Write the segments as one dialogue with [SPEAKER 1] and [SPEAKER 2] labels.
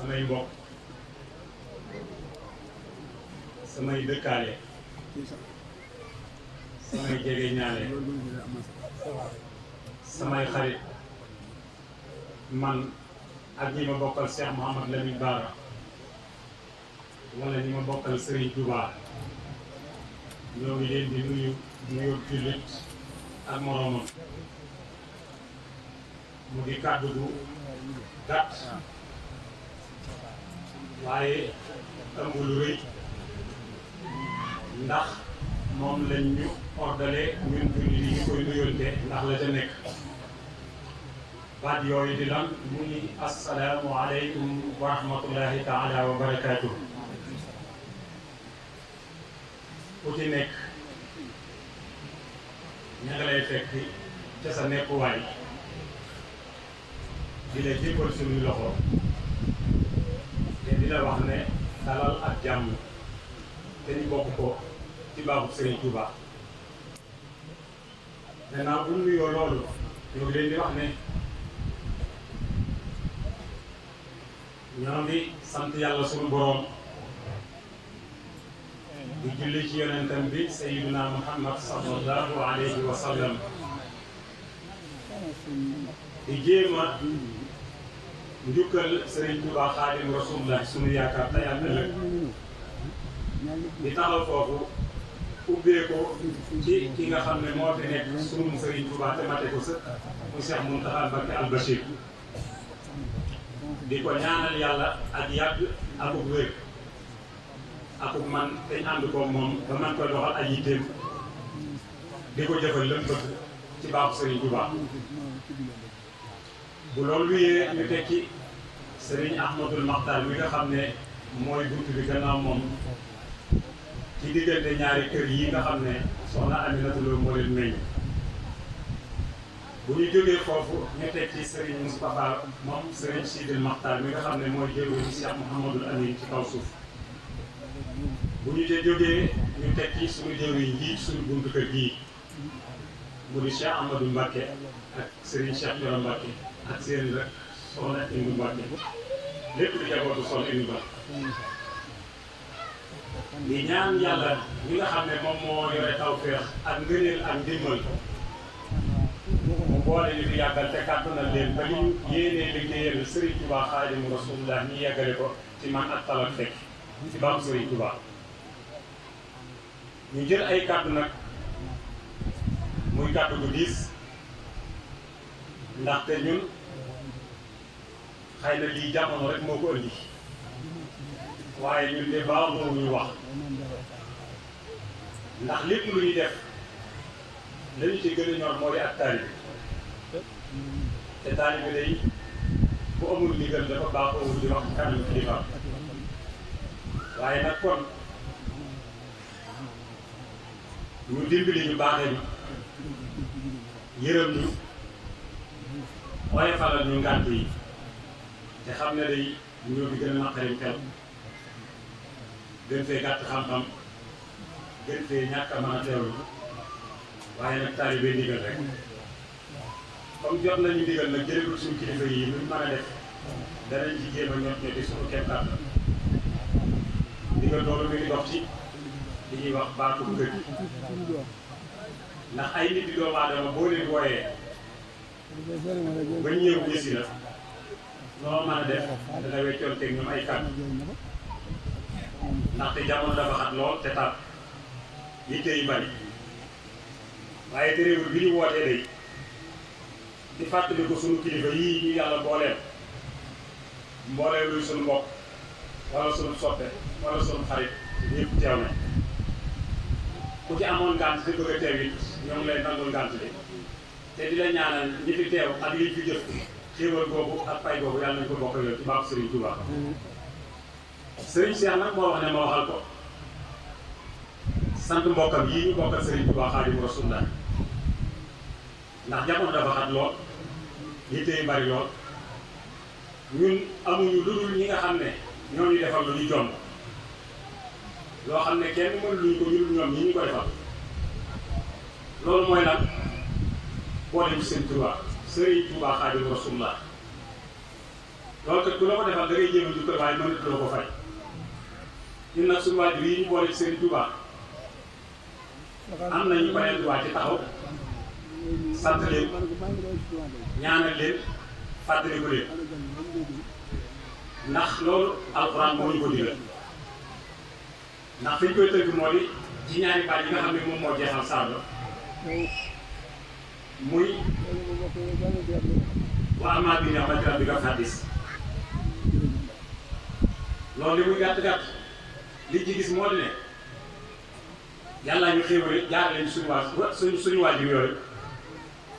[SPEAKER 1] samay mbokk samay dëkkaale samay jege ñaale samay xarit man ak ñi ma bokkal Cheikh Mouhamad Lamine Bara wala ñi ma bokkal Serigne Touba ñoo ngi leen di nuyu nuyoo jullit ak moroomam mu di kàddu gu gàtt waaye ëmb lu rëy ndax moom lañ ñu ordale ñun jullit yi ñu koy nuyoonte ndax la ca nekk baat yooyu di lan mu ni assalaamu aleykum wa rahmatullahi taala wa barakaatuh ku ci nekk ña nga lay fekk ca sa nekkuwaay di la jébbal suñuy loxo te di la wax ne dalal ak jàmm te ñu bokk ko ci baaxu Serigne Touba maintenant bu ñu nuyoo loolu ñoo ngi leen di wax ne ñoo ngi sant yàlla suñu boroom di julli ci yonentam bi sayyiduna Muhammad sallallahu alayhi wa sallam di jéem a njukkal Serigne Touba Xaadim Rasulullah sunu yaakaar tey ak ëllëg di taxaw foofu ubbee ko ci ki nga xam ne moo fi nekk sunu Serigne Touba te mate ko sëkk muy Cheikh Mountakha Mbacke al Bachir di ko ñaanal yàlla ak yàgg akub wér akub man te ñu ànd ko moom ba man koy doxal ay yitteem di ko jëfal lëm bëgg ci baaxu Serigne Touba bu loolu wiyee ñu tekki Serigne Ahmadul Maxtar mi nga xam ne mooy buntu bi gannaaw moom ci diggante ñaari kër yi nga xam ne soxna Aminata Lo moo leen meññ bu ñu jógee foofu ñu tekki Serigne Moustapha moom Serigne Sidil Maxtar mi nga xam ne mooy jëwriñ ci Cheikh Mouhamadul Amin ci kaw suuf bu ñu ca jógee ñu tekki suñu jëwriñ ji suñu buntu kër gii mu di Cheikh Amadou Mbacke ak Serigne Cheikh Yoro Mbacke ak seen rek soxna Indi Mbacke lépp di jabootu soxna Indi Mbacke di ñaan yàlla ñi nga xam ne moom moo yore tawfeex ak ngëneel ak ndimbal mu boole ñu fi yàggal te kàttanal leen ba li ñu yéenee liggéeyal Serigne Touba Xaadimu Rasulullah ñu yeggale ko ci man ak talak fekk ci baaxu Serigne Touba ñu jël ay kàddu nag muy kàddu gu diis ndaxte ñun xëy na lii jamono rek moo ko indi waaye ñun de baaxoo ñu wax ndax lépp lu ñuy def lañu ci gën a ñor moo di ak taalibe te taalibe day bu amul ndigal dafa baaxoo di wax kanam kilifa waaye nag kon ñu dimbali ñu baaxee ñu yërëm ñu waaye falal ñu ngànt yi te xam ne day ñoo fi gën a naqarim xel gën fee gàtt xam-xam gën fee ñàkk a mën a teewlu waaye nag taalibe ndigal rek comme jot nañu ndigal nag jëlegul suñu kilifa yi luñ mën a def danañ ci jéem a ñot ñoti suñu kem kàttan ndigal loolu mi ngi dox ci li ñuy wax baatu kër gi ndax ay nit di doomu aadama boo leen wooyee ba ñëw gis la noo mën a def dana weccoon teg ñoom ay kàddu ndaxte jamono dafa xat lool te tar yitte yu bari waaye terewul bi ñu wootee day di fàttali ko sunu kilifa yii ñu yàlla booleel mboolee luy sunu mbokk wala sunu soppe wala sunu xarit ñëpp teew nañ ku ci amoon ngànt di bëgg a teew it ñoo ngi lay nangul ngànt li te di la ñaanal ñi fi teew ak liñ fi jëf xéewal boobu ak pay boobu yàlla nañ ko bokk yow ci baax Serigne Touba Serigne Cheikh nag moo wax ne ma waxal ko sant mbokkam yii ñu bokkal Serigne Touba Xaadimu Rasulullah ndax jamono dafa xat lool yitte yu bari lool ñun amuñu lu dul ñi nga xam ne ñoo ñu defal lu ñu jomb loo xam ne kenn mënuluñ ko ñu ñoom ñi ñu ko defal loolu mooy lan boole bi Serigne Touba Serigne Touba Xaadimu Rasulullah loolu kat ku la ko defal da ngay jéem a jukkal waaye mënatuloo ko fay ñun nag suñu waajur yi ñu boole ci Serigne Touba am nañu beneen droit ci taxaw sant leen ñaanal leen fàttali ko leen ndax loolu alxuraan moo ñu ko digal ndax fi ñu koy tënk moo di ci ñaari baat yi nga xam ne moom moo jeexal saaba muy wa ammaa bi ni'mati rabbika fahaddis loolu li muy gàtt-gàtt li ci gis moo di ne yàlla ñu xéewale jaar leen suñu waajur yooyu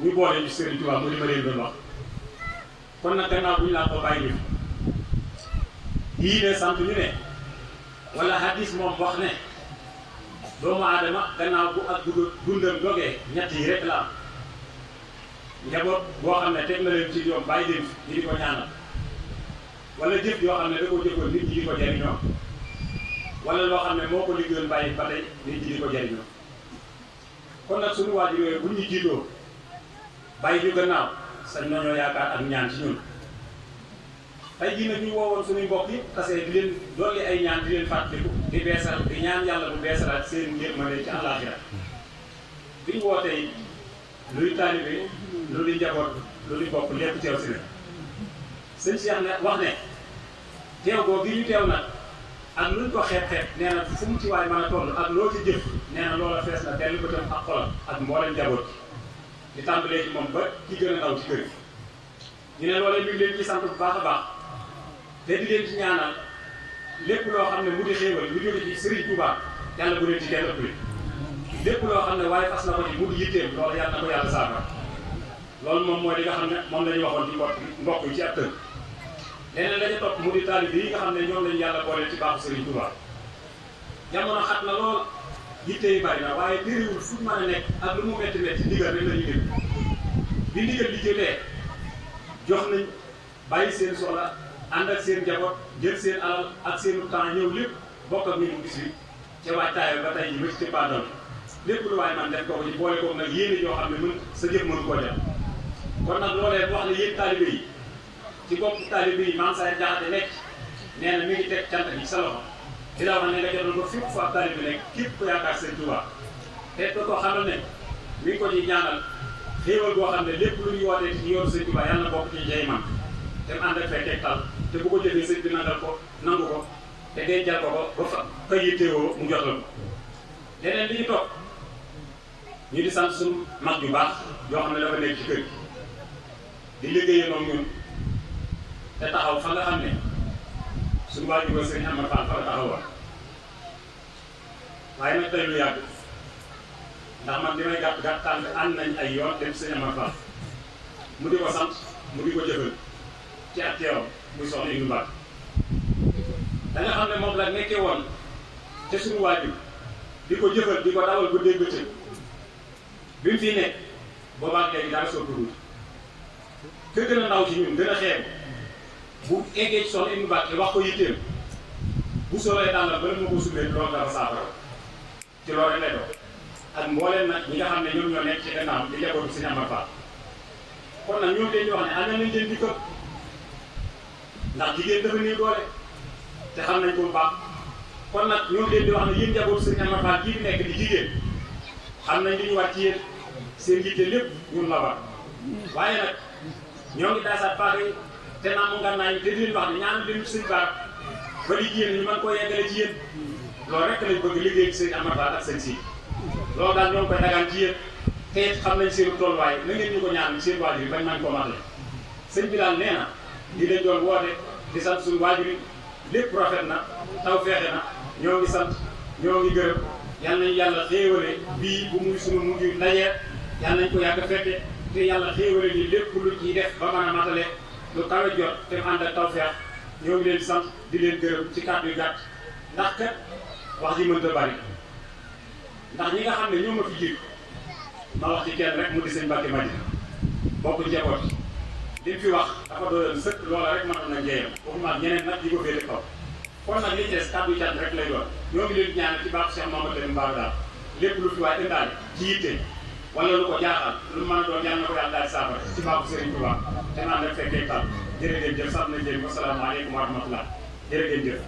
[SPEAKER 1] ñu boole ñu Serigne Touba mu di ma leen doon wax kon nag gannaaw bu ñu laa ko bàyyi yii ne sant ñu ne wala hadis moom wax ne doomu aadama gannaaw bu ak dundam dogee ñett yi rek la am njaboot boo xam ne teg na leen ci yoon bàyyi leen ñi di ko ñaanal wala jëf yoo xam ne da koo jëfoon nit ñi di ko jariñoo wala loo xam ne moo ko liggéeyoon bàyyi ba tey nit ñi di ko jariñoo kon nag suñu waajur yooyu bu ñu jiitoo bàyyi ñu gannaaw sañ nañoo yaakaar ak ñaan ci ñun tey jii nag ñu woowoon suñuy mbokk yi parce que di leen dolli ay ñaan di leen fàttaliku di beesal di ñaan yàlla bu beesalaat seen yërmande ci àllaaxira bi ñu wootee luy taalibe lu di njaboot lu di bokk lépp teew si ne sëñ Cheikh ne wax ne teew boo gi ñu teew nag ak luñ ko xeeb nee na fu mu ci waay mën a toll ak loo ci jëf nee na loola fees na dellu bëtam ak xolam ak mboolem njaboot di tàmbalee ci moom ba ci gën a ndaw ci kër yi ñu ne loola ñu ngi leen ci sant bu baax a baax te di leen ci ñaanal lépp loo xam ne mu di xéewal lu jóge ci Serigne Touba yàlla bu leen ci kenn ëppale lépp loo xam ne waaye fas na ko ci mu di yitteem loolu yàlla na ko yàlla saafara loolu moom mooy li nga xam ne moom la ñu waxoon ci mbokk yi ci ab tënk leneen la ñu topp mu di taalibe yi nga xam ne ñoom lañu yàlla boole ci baaxu Serigne Touba jamono xat na lool yitte yi bari na waaye téréwul fu mën a nekk ak lu mu métti métti ndigal rek la ñu dégg bi ndigal li jotee jox nañ bàyyi seen soxla ànd ak seen njaboot jël seen alal ak seen temps ñëw lépp bokk ak ñu gis bi ca waajtaayoo ba tey ji ba ci cëppaandoon lépp lu waaye man def ko ci boole koog nag yéene yoo xam ne mën sa jëf mënu koo def kon nag loolee wax ne yéen taalibe yi ci bopp taalibe yi maam saa jaxate nekk nee na mi ngi teg cant bi sa loxo di la wax ne nga jotoon ko fépp fu ab taalibe nekk képp ku yaakaar seen Touba te ko xamal ne mi ngi ko ci ñaanal xéewal boo xam ne lépp lu ñu wootee ci yoonu seen Touba yàlla na bokk ci jay man te mu ànd ak fay teg tal te bu ko jëfee sëñ bi nangal ko nangu ko te dencal ko ba fa ka yittewoo mu jox la ko leneen li ñu topp ñu di sant suñu mag yu baax yoo xam ne dafa nekk ci kër gi di liggéeyee noonu ñun te taxaw fa nga xam ne suñu waajur ba sëñ Amar Fall fa la taxawoon waaye nag tey lu yàgg ndax man li may gàtt gàtt tànk ànd nañ ay yoon dem sëñ Amar Fall mu di ko sant mu di ko jëfal ci ak teewam muy soxna Ibnu Mbacke da nga xam ne moom la nekkee woon te suñu waajur di ko jëfal di ko dawal ba dégg bëccëg bi mu fii nekk boobaag léegi dara soppiwul te gën a ndaw ci ñun gën a xeeb bu eggee ci soxna Ibnu Mbacke wax ko yitteem bu solee dàllal bala ma ko sumbee loolu dafa saafara ci loolu rek lay doon ak mbooleem nag ñi nga xam ne ñoom ñoo nekk ci gannaaw di njabootu Sëñ Amar Fall kon nag ñoom leen di wax ne am nañ leen di këpp ndax jigéen dafa néew doole te xam nañ ko bu baax kon nag ñoom leen di wax ne yéen njabootu Sëñ Amar Fall kii bi nekk di jigéen xam nañ li ñu war ci yéen seen yitte lépp ñun la war waaye nag ñoo ngi daasaat paaka yi te naa mu ngànnaay te di leen wax ne ñaanal leen ci Sëñ Bara ba li jigéen ñu mën koo yeggale ci yéen loolu rek lañ bëgg liggéey ci Sëñ Amar Fall ak seen si loolu daal ñoo ngi koy dagaan ci yéen te it xam nañ seen tolluwaay na ngeen ñu ko ñaan seen waajur yi bañ nañ ko matale sëñ bi daal nee na di leen doon woote di sant suñu waajur yi lépp rafet na taw feexe na ñoo ngi sant ñoo ngi gërëm yal nañu yàlla xéewale bii bu muy suñu mujj ndaje yal nañ ko yàgg fekke te yàlla xéewale ni lépp lu ciy def ba mën a matale lu kawe jot te mu ànd ak taw feex ñoo ngi leen di sant di leen gërëm ci kàddu yu gàtt ndax kat wax ji mënta bari ndax ñi nga xam ne ñoo ma fi jiitu ma wax ci kenn rek mu di sëñ Mbacke Madina bokk njaboot li mu fi wax dafa doon sëkk loola rek mënoon na njëyam waxuma ak ñeneen nag yi ko féete kaw kon nag li ci des kàddu cant rek lay doon ñoo ngi leen ñaanal ci baaxu Cheikh Mamadou Mbara daal lépp lu fi waay indaale ci yitte wala lu ko jaaxal lu mën a doon yàlla na ko yàlla daal di saafara ci baaxu Serigne Touba te naan rek fekkee tal jërë ngeen jëf sant nañ leen ko salaamaaleykum wa rahmatullah jërë ngeen jëf